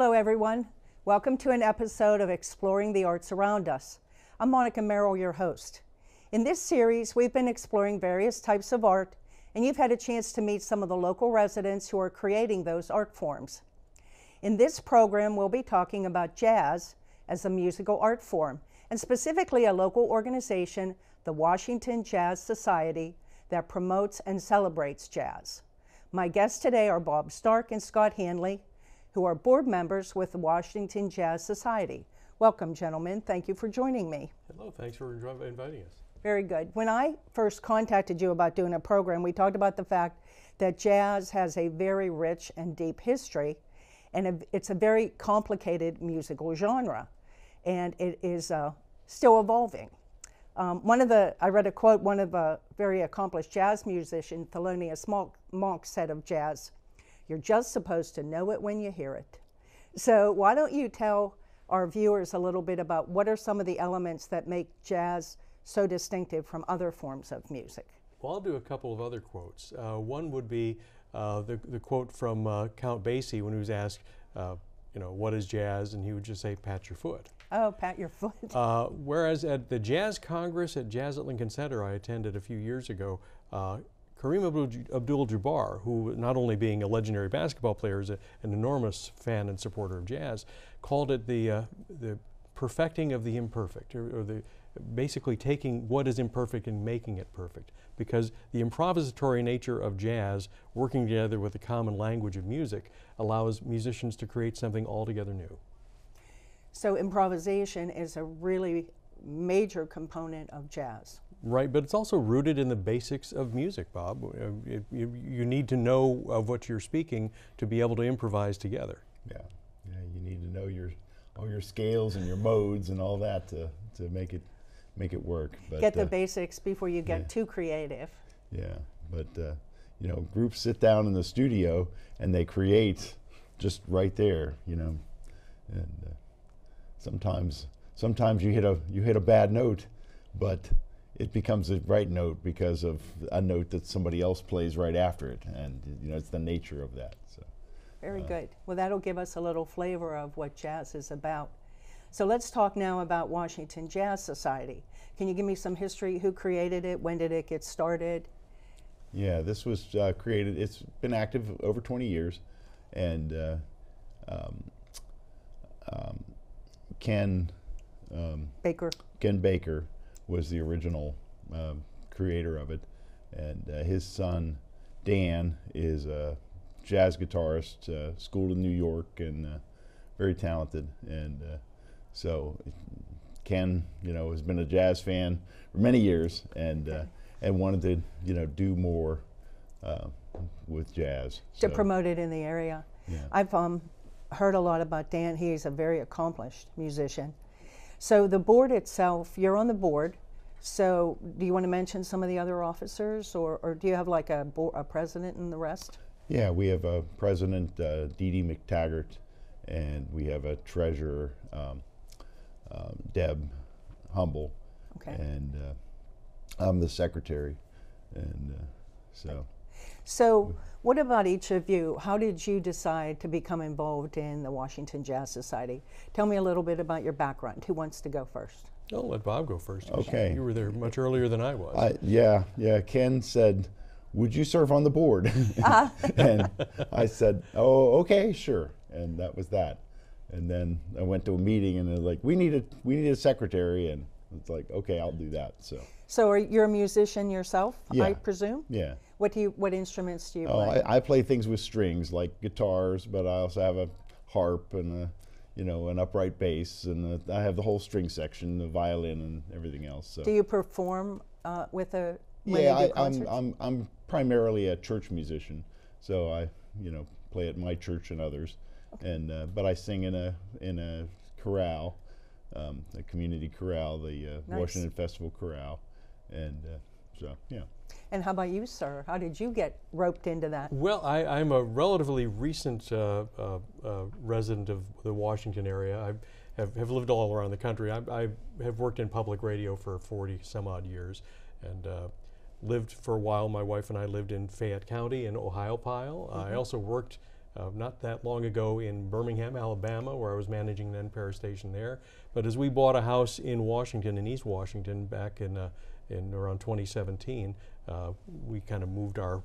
Hello everyone. Welcome to an episode of Exploring the Arts Around Us. I'm Monica Merrell, your host. In this series, we've been exploring various types of art, and you've had a chance to meet some of the local residents who are creating those art forms. In this program, we'll be talking about jazz as a musical art form, and specifically a local organization, the Washington Jazz Society, that promotes and celebrates jazz. My guests today are Bob Stark and Scott Hanley, who are board members with the Washington Jazz Society. Welcome, gentlemen. Thank you for joining me. Hello, thanks for inviting us. Very good. When I first contacted you about doing a program, we talked about the fact that jazz has a very rich and deep history, and it's a very complicated musical genre, and it is still evolving. I read a quote, one of a very accomplished jazz musician, Thelonious Monk, said of jazz, "You're just supposed to know it when you hear it." So why don't you tell our viewers a little bit about what are some of the elements that make jazz so distinctive from other forms of music? Well, I'll do a couple of other quotes. One would be the quote from Count Basie when he was asked, what is jazz? And he would just say, "Pat your foot." Oh, pat your foot. Whereas at the Jazz Congress at Jazz at Lincoln Center I attended a few years ago, Kareem Abdul-Jabbar, who not only being a legendary basketball player is an enormous fan and supporter of jazz, called it the perfecting of the imperfect, or basically taking what is imperfect and making it perfect. Because the improvisatory nature of jazz, working together with the common language of music, allows musicians to create something altogether new. So improvisation is a really major component of jazz. Right, but it's also rooted in the basics of music, Bob. You need to know of what you're speaking to be able to improvise together. Yeah, you need to know all your scales and your modes and all that to make it work. But, get the basics before you get too creative. Yeah, but groups sit down in the studio and they create just right there, and sometimes you hit a bad note, but it becomes a right note because of a note that somebody else plays right after it, and it's the nature of that. So, very good. Well, that'll give us a little flavor of what jazz is about. So let's talk now about Washington Jazz Society. Can you give me some history? Who created it? When did it get started? Yeah, this was created. It's been active over 20 years, and Ken Baker was the original creator of it, and his son Dan is a jazz guitarist, schooled in New York, and very talented. And so Ken, has been a jazz fan for many years, and wanted to do more with jazz to promote it in the area. Yeah. I've heard a lot about Dan. He's a very accomplished musician. So the board itself, you're on the board. So do you want to mention some of the other officers, or do you have like a president and the rest? Yeah, we have a president, Dee Dee McTaggart, and we have a treasurer, Deb Humble. Okay. And I'm the secretary, and so. So what about each of you? How did you decide to become involved in the Washington Jazz Society? Tell me a little bit about your background. Who wants to go first? I'll let Bob go first. Okay. You were there much earlier than I was. Yeah. Ken said, "Would you serve on the board?" And I said, "Oh, okay, sure." And that was that. And then I went to a meeting, and they're like, "We need a secretary," and it's like, "Okay, I'll do that." So you're a musician yourself, yeah. I presume? Yeah. What instruments do you play? I play things with strings, like guitars, but I also have a harp and an upright bass, and I have the whole string section, the violin, and everything else. So. Do you perform with a? Yeah, I'm primarily a church musician, so I play at my church and others, okay. And but I sing in a chorale, a community chorale, the nice. Washington Festival Chorale, and so yeah. And how about you, sir? How did you get roped into that? Well, I'm a relatively recent resident of the Washington area. I have lived all around the country. I have worked in public radio for 40 some odd years, and lived for a while. My wife and I lived in Fayette County in Ohiopyle. I also worked not that long ago in Birmingham, Alabama, where I was managing an NPR station there. But as we bought a house in Washington, in East Washington, back in around 2017, we kind of moved our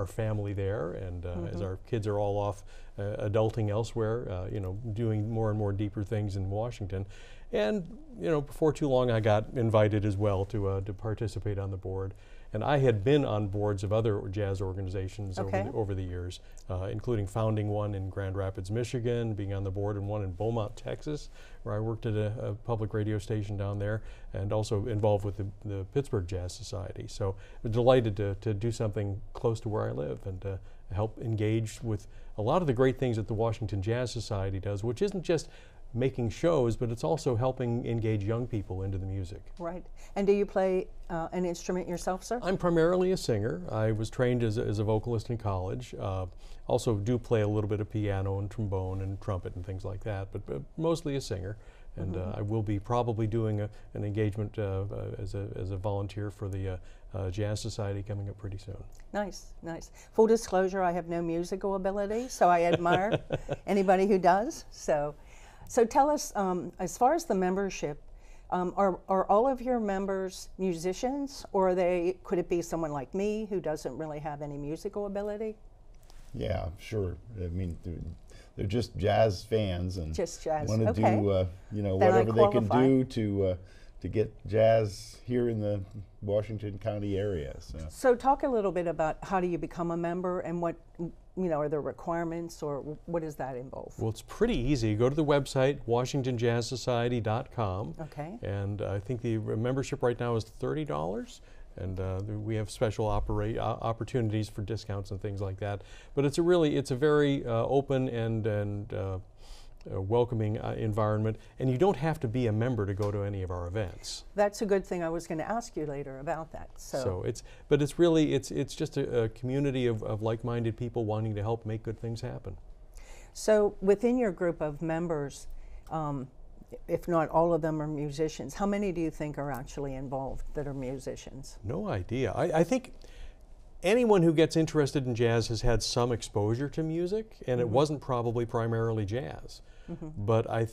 family there, and as our kids are all off adulting elsewhere, you know, doing more and more deeper things in Washington. And, you know, before too long I got invited as well to participate on the board. And I had been on boards of other jazz organizations over the years, including founding one in Grand Rapids, Michigan, being on the board in one in Beaumont, Texas, where I worked at a public radio station down there, and also involved with the Pittsburgh Jazz Society. So I'm delighted to do something close to where I live and to help engage with a lot of the great things that the Washington Jazz Society does, which isn't just making shows, but it's also helping engage young people into the music. Right. And do you play an instrument yourself, sir? I'm primarily a singer. I was trained as a vocalist in college. Also do play a little bit of piano and trombone and trumpet and things like that, but mostly a singer. And I will be probably doing an engagement as a volunteer for the Jazz Society coming up pretty soon. Nice, nice. Full disclosure, I have no musical ability, so I admire anybody who does. So tell us, as far as the membership, are all of your members musicians, or could it be someone like me who doesn't really have any musical ability? Yeah, sure. I mean, they're just jazz fans and just jazz. Want to do you know, Then whatever they can do to get jazz here in the Washington County area. So talk a little bit about how do you become a member, and what, you know, are there requirements, or what does that involve? Well, it's pretty easy. Go to the website, WashingtonJazzSociety.com. Okay. And I think the membership right now is $30. And we have special opportunities for discounts and things like that. But it's a very open and welcoming environment, and you don't have to be a member to go to any of our events. That's a good thing. I was going to ask you later about that. So it's really just a community of like-minded people wanting to help make good things happen. So within your group of members, if not all of them are musicians, how many do you think are actually involved that are musicians? No idea. I think anyone who gets interested in jazz has had some exposure to music, and it wasn't probably primarily jazz. But I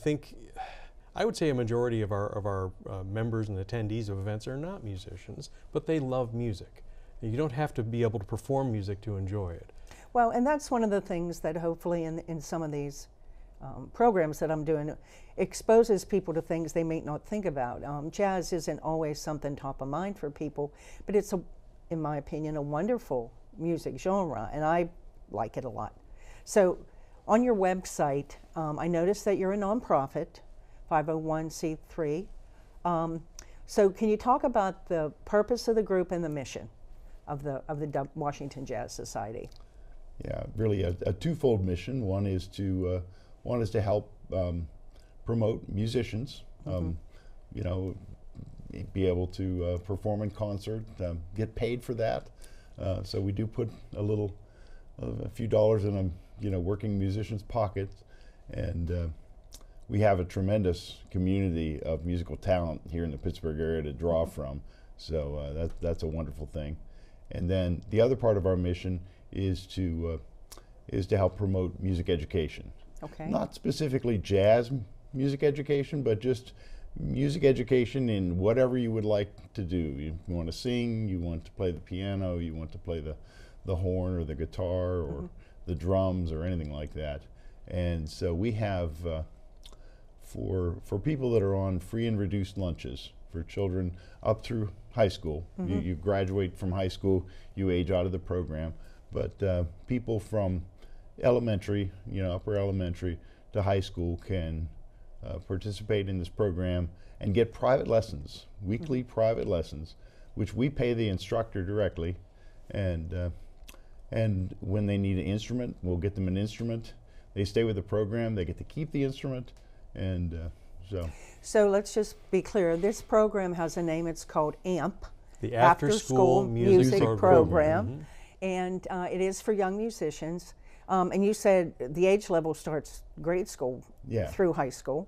would say a majority of our members and attendees of events are not musicians, but they love music. You don't have to be able to perform music to enjoy it. Well, and that's one of the things that hopefully in some of these programs that I'm doing exposes people to things they may not think about. Jazz isn't always something top of mind for people, but it's, in my opinion, a wonderful music genre, and I like it a lot. So on your website, I noticed that you're a nonprofit, 501c3. So can you talk about the purpose of the group and the mission of the Washington Jazz Society? Yeah, really a twofold mission. One is to help promote musicians, you know, be able to perform in concert, get paid for that. So we do put a few dollars in a working musician's pocket, and we have a tremendous community of musical talent here in the Pittsburgh area to draw from. So that's a wonderful thing. And then the other part of our mission is to help promote music education. Okay. Not specifically jazz music education, but just music education in whatever you would like to do. You want to sing, you want to play the piano, you want to play the horn or the guitar or the drums or anything like that. And so we have, for people that are on free and reduced lunches, for children up through high school, you graduate from high school, you age out of the program, but people from elementary, upper elementary to high school can participate in this program and get private lessons, weekly private lessons, which we pay the instructor directly, and when they need an instrument, we'll get them an instrument. They stay with the program, they get to keep the instrument, and So let's just be clear, this program has a name, it's called AMP, the After School Music Program. And it is for young musicians. And you said the age level starts grade school through high school.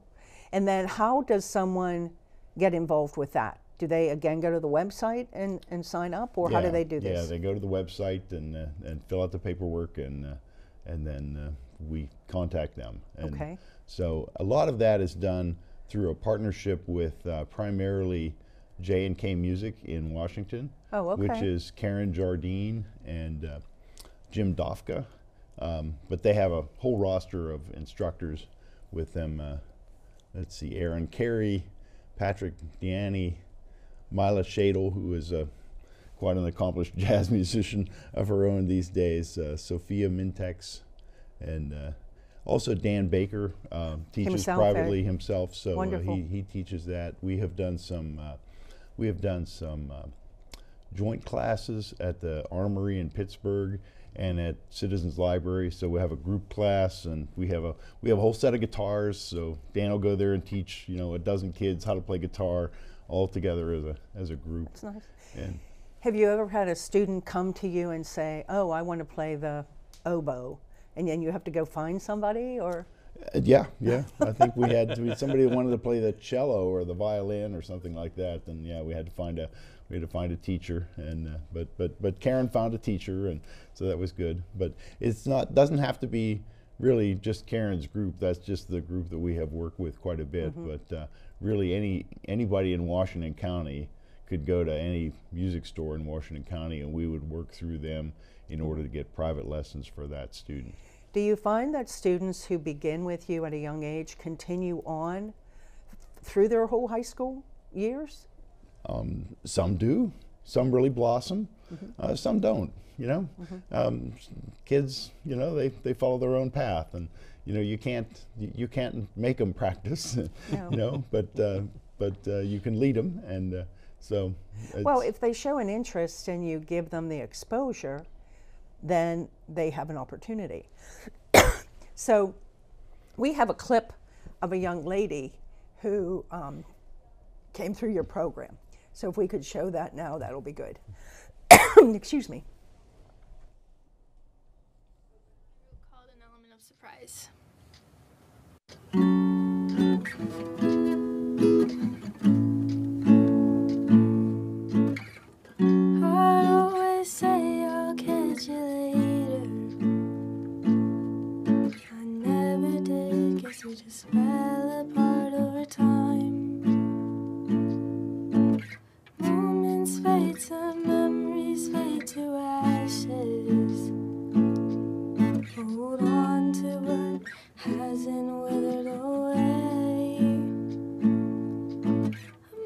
And then how does someone get involved with that? Do they again go to the website and sign up, or how do they do this? Yeah, they go to the website and fill out the paperwork, and and then we contact them. And Okay. so a lot of that is done through a partnership with primarily J&K Music in Washington, Oh, okay. which is Karen Jardine and Jim Dofka. But they have a whole roster of instructors with them. Let's see, Aaron Carey, Patrick Deaney, Mila Shadle, who is quite an accomplished jazz musician of her own these days, Sophia Mintex, and also Dan Baker teaches Himself, privately himself, so Wonderful. he teaches that. We have done some joint classes at the Armory in Pittsburgh and at Citizens Library. So we have a group class, and we have a whole set of guitars. So Dan will go there and teach a dozen kids how to play guitar all together as a group. That's nice. And Have you ever had a student come to you and say, "Oh, I want to play the oboe," and then you have to go find somebody, or? yeah. I think we had somebody that wanted to play the cello or the violin or something like that. Then yeah, we had to find a teacher, and but Karen found a teacher, and so that was good. But doesn't have to be really just Karen's group. That's just the group that we have worked with quite a bit. Mm-hmm. But really anybody in Washington County could go to any music store in Washington County, and we would work through them in order to get private lessons for that student. Do you find that students who begin with you at a young age continue on through their whole high school years? Some do, some really blossom, Mm-hmm. some don't, Kids, they follow their own path, and you can't make them practice, No. but you can lead them, and so. Well, if they show an interest and you give them the exposure, then they have an opportunity. So we have a clip of a young lady who came through your program. So if we could show that now, that'll be good. Excuse me. Called an element of surprise. I always say I'll catch you later. I never did, guess we just fell apart over time. Moments fade to memories fade to ashes. Hold on to what hasn't withered away.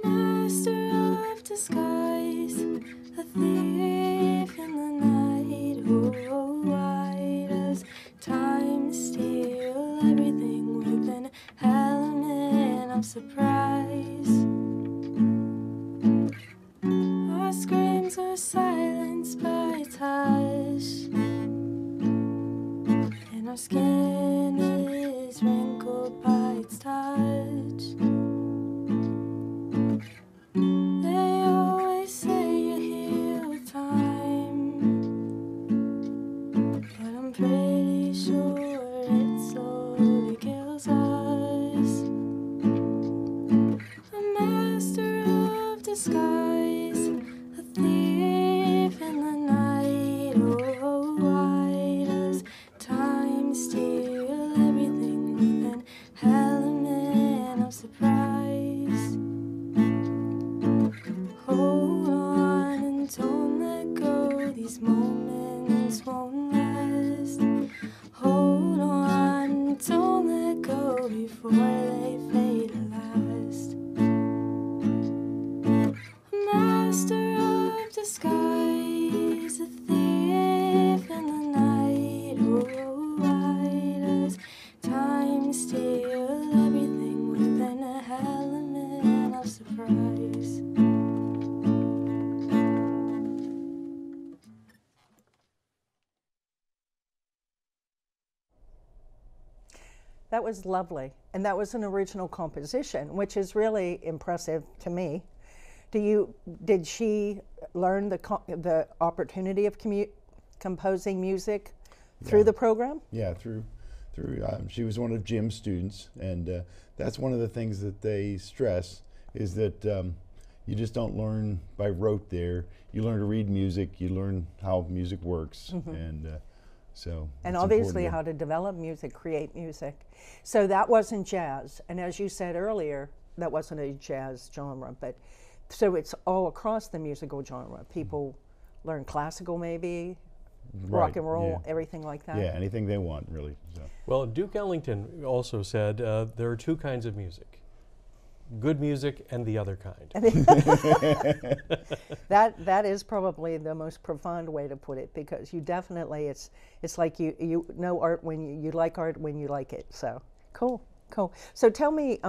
A master of disguise, a thief in the night. Oh, why does time steal everything with an element of surprise? Our screams are silenced by touch, and our skin is wrinkled by its touch. They always say you heal with time, but I'm pretty sure it slowly kills us. A master of disguise, a thief in the night. Oh, why does time steal everything with an element of surprise? Hold on and don't let go, these moments won't last. Hold on and don't let go before they fade at last. A master of disguise, a thief in the night. Oh, why does time steal everything with an element of surprise? That was lovely, and that was an original composition, which is really impressive to me. Did she learn the opportunity of composing music through Yeah. the program? Yeah, through she was one of Jim's students, and that's one of the things that they stress is that you just don't learn by rote there. You learn to read music, you learn how music works, and So and it's obviously important how to develop music, create music. So that wasn't jazz, and as you said earlier, that wasn't a jazz genre, but so it's all across the musical genre. People learn classical maybe, rock and roll, everything like that. Yeah, anything they want, really. So. Well, Duke Ellington also said there are two kinds of music. Good music and the other kind. That is probably the most profound way to put it, because you definitely, it's like you know art when you like art when you like it. So cool. So tell me,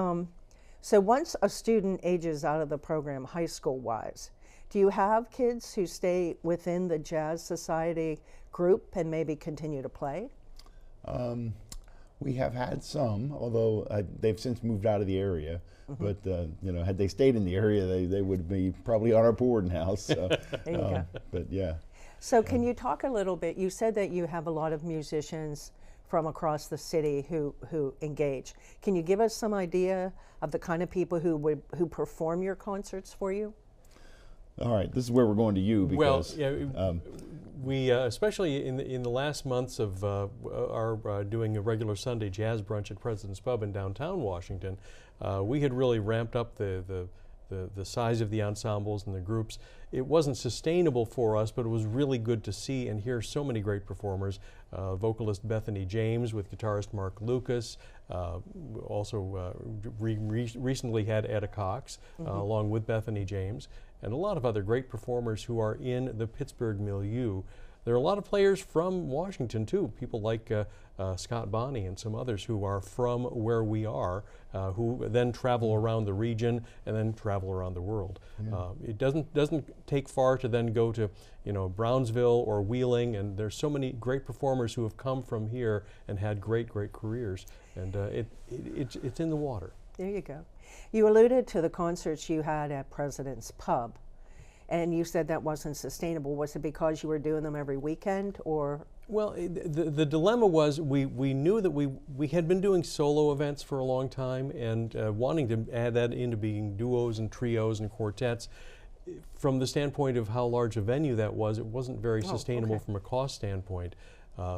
so once a student ages out of the program high school wise, do you have kids who stay within the Jazz Society group and maybe continue to play? We have had some, although they've since moved out of the area. But you know, had they stayed in the area, they would be probably on our board now. So, there you go. But yeah. So can you talk a little bit? You said that you have a lot of musicians from across the city who engage. Can you give us some idea of the kind of people who perform your concerts for you? All right, this is where we're going to you because we especially in the last months of our doing a regular Sunday jazz brunch at President's Pub in downtown Washington, we had really ramped up the size of the ensembles and the groups. It wasn't sustainable for us, but it was really good to see and hear so many great performers. Vocalist Bethany James with guitarist Mark Lucas, also recently had Etta Cox along with Bethany James, and a lot of other great performers who are in the Pittsburgh milieu. There are a lot of players from Washington too, people like Scott Bonney and some others who are from where we are, who then travel around the region and then travel around the world. Yeah. It doesn't take far to then go to Brownsville or Wheeling, and there's so many great performers who have come from here and had great careers, and it's in the water. There you go. You alluded to the concerts you had at President's Pub, and you said that wasn't sustainable. Was it because you were doing them every weekend, or? Well, the dilemma was we knew that we had been doing solo events for a long time, and wanting to add that into being duos and trios and quartets. From the standpoint of how large a venue that was, it wasn't very sustainable from a cost standpoint.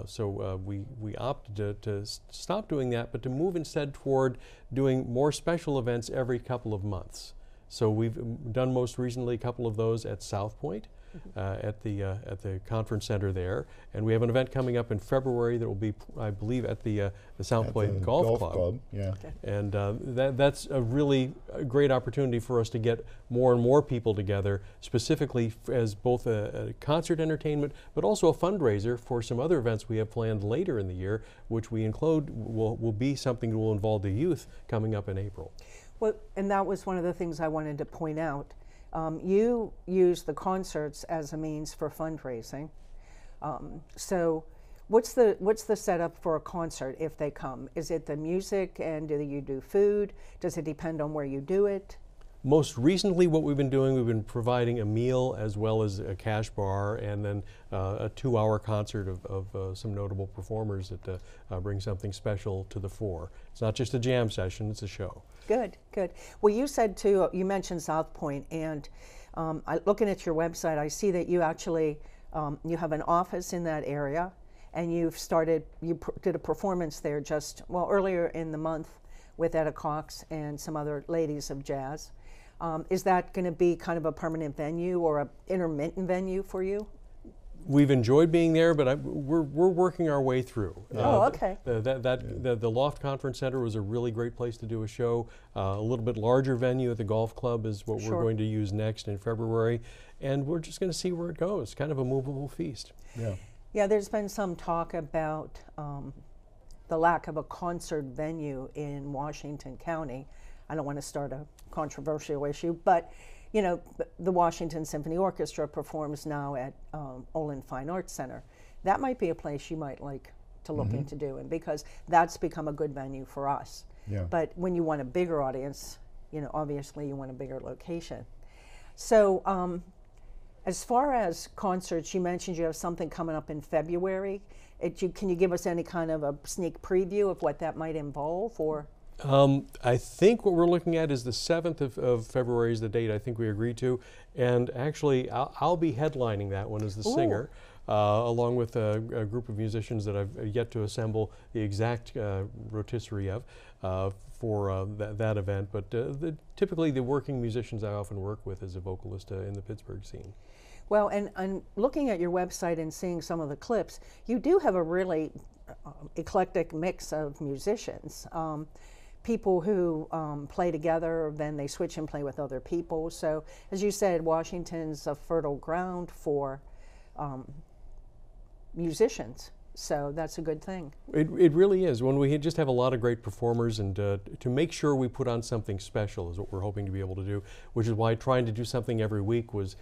So we opted to stop doing that, but to move instead toward doing more special events every couple of months. So we've done most recently a couple of those at South Point, at the conference center there, and we have an event coming up in February that will be, I believe, at the South Point Golf Club. Yeah. Okay. And that's a really great opportunity for us to get more and more people together, specifically as both a concert entertainment, but also a fundraiser for some other events we have planned later in the year, which we include will be something that will involve the youth coming up in April. Well, and that was one of the things I wanted to point out. You use the concerts as a means for fundraising. So what's the setup for a concert if they come? Is it the music, and do you do food? Does it depend on where you do it? Most recently, what we've been providing a meal as well as a cash bar, and then a 2-hour concert of some notable performers that bring something special to the fore. It's not just a jam session, it's a show. Good. Well, you said too, you mentioned South Point, and looking at your website, I see that you actually, you have an office in that area, and you did a performance there earlier in the month with Etta Cox and some other ladies of jazz. Is that going to be kind of a permanent venue or an intermittent venue for you? We've enjoyed being there, but we're working our way through. Okay. The Loft Conference Center was a really great place to do a show. A little bit larger venue at the golf club is what we're going to use next in February, and we're just going to see where it goes. Kind of a movable feast. Yeah, there's been some talk about the lack of a concert venue in Washington County. I don't want to start a controversial issue, but the Washington Symphony Orchestra performs now at Olin Fine Arts Center. That might be a place you might like to look into doing, because that's become a good venue for us. Yeah. But when you want a bigger audience, obviously you want a bigger location. So as far as concerts, you mentioned you have something coming up in February. Can you give us any kind of a sneak preview of what that might involve, or? I think what we're looking at is the 7th of February is the date I think we agreed to, and actually I'll be headlining that one as the singer. along with a group of musicians that I've yet to assemble the exact rotisserie of for that event. But typically the working musicians I often work with as a vocalist in the Pittsburgh scene. Well, and looking at your website and seeing some of the clips, you do have a really eclectic mix of musicians. People who play together, then they switch and play with other people. So, as you said, Washington's a fertile ground for musicians. So that's a good thing. It really is. When we just have a lot of great performers, and to make sure we put on something special is what we're hoping to be able to do, which is why trying to do something every week was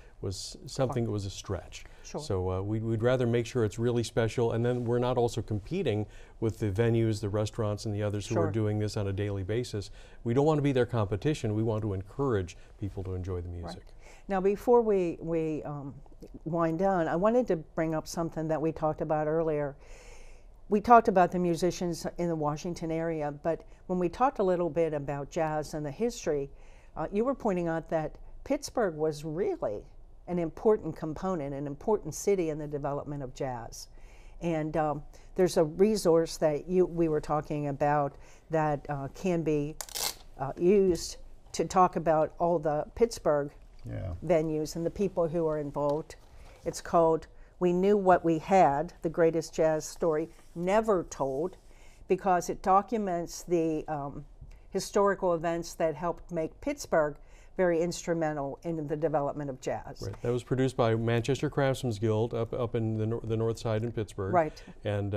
something that was a stretch. Sure. So we'd rather make sure it's really special, and then we're not also competing with the venues, the restaurants, and the others who Sure. are doing this on a daily basis. We don't want to be their competition. We want to encourage people to enjoy the music. Right. Now, before we wind down, I wanted to bring up something that we talked about earlier. We talked about the musicians in the Washington area, but when we talked a little bit about jazz and the history, you were pointing out that Pittsburgh was really an important component, an important city in the development of jazz. And there's a resource that we were talking about that can be used to talk about all the Pittsburgh venues and the people who are involved. It's called We Knew What We Had, the Greatest Jazz Story Never Told, because it documents the historical events that helped make Pittsburgh very instrumental in the development of jazz. Right. That was produced by Manchester Craftsmen's Guild up in the north side in Pittsburgh. Right. And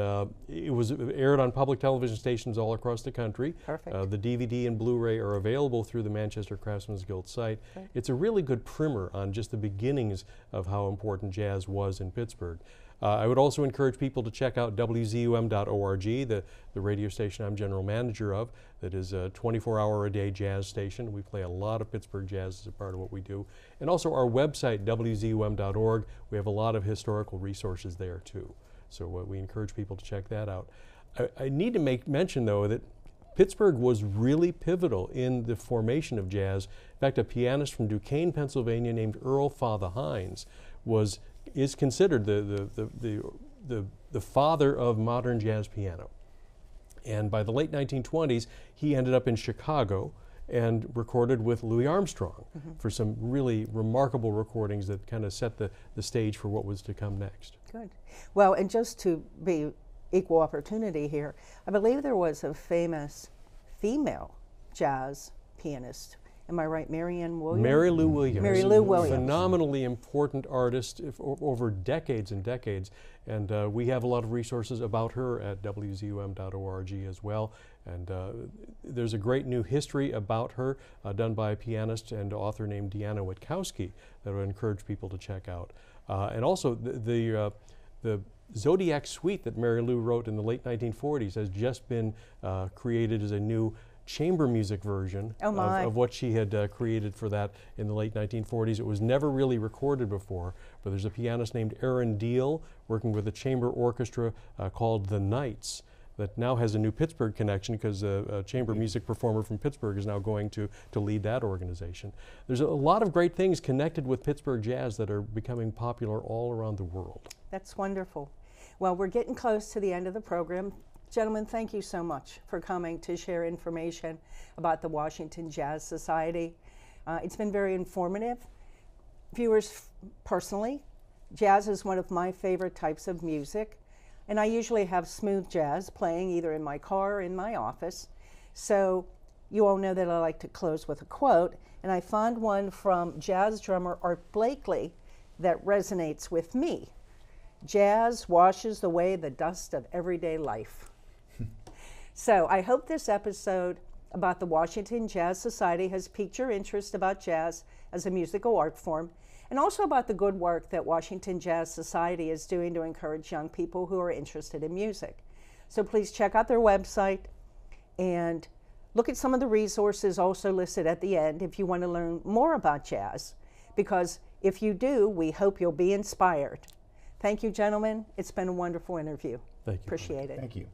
it was aired on public television stations all across the country. Perfect. The DVD and Blu-ray are available through the Manchester Craftsmen's Guild site. Right. It's a really good primer on just the beginnings of how important jazz was in Pittsburgh. I would also encourage people to check out WZUM.org, the radio station I'm general manager of, that is a 24-hour-a-day jazz station. We play a lot of Pittsburgh jazz as a part of what we do. And also our website, WZUM.org, we have a lot of historical resources there too. So we encourage people to check that out. I need to make mention, though, that Pittsburgh was really pivotal in the formation of jazz. In fact, a pianist from Duquesne, Pennsylvania named Earl Father Hines is considered the father of modern jazz piano. And by the late 1920s, he ended up in Chicago and recorded with Louis Armstrong for some really remarkable recordings that kind of set the stage for what was to come next. Good. Well, and just to be equal opportunity here, I believe there was a famous female jazz pianist. Am I right, Mary Williams? Mary Lou Williams. Mary Lou Williams. Phenomenally important artist over decades and decades. And we have a lot of resources about her at WZUM.org as well. And there's a great new history about her done by a pianist and author named Deanna Witkowski that I would encourage people to check out. And also the Zodiac Suite that Mary Lou wrote in the late 1940s has just been created as a new chamber music version of what she had created for that in the late 1940s. It was never really recorded before, but there's a pianist named Aaron Deal working with a chamber orchestra called The Knights that now has a new Pittsburgh connection because a chamber music performer from Pittsburgh is now going to lead that organization. There's a lot of great things connected with Pittsburgh jazz that are becoming popular all around the world. That's wonderful. Well, we're getting close to the end of the program. Gentlemen, thank you so much for coming to share information about the Washington Jazz Society. It's been very informative. Viewers, personally, jazz is one of my favorite types of music, and I usually have smooth jazz playing either in my car or in my office. So you all know that I like to close with a quote, and I found one from jazz drummer Art Blakely that resonates with me. Jazz washes away the dust of everyday life. So I hope this episode about the Washington Jazz Society has piqued your interest about jazz as a musical art form, and also about the good work that Washington Jazz Society is doing to encourage young people who are interested in music. So please check out their website and look at some of the resources also listed at the end if you want to learn more about jazz, because if you do, we hope you'll be inspired. Thank you, gentlemen. It's been a wonderful interview. Thank you. Appreciate it. Thank you.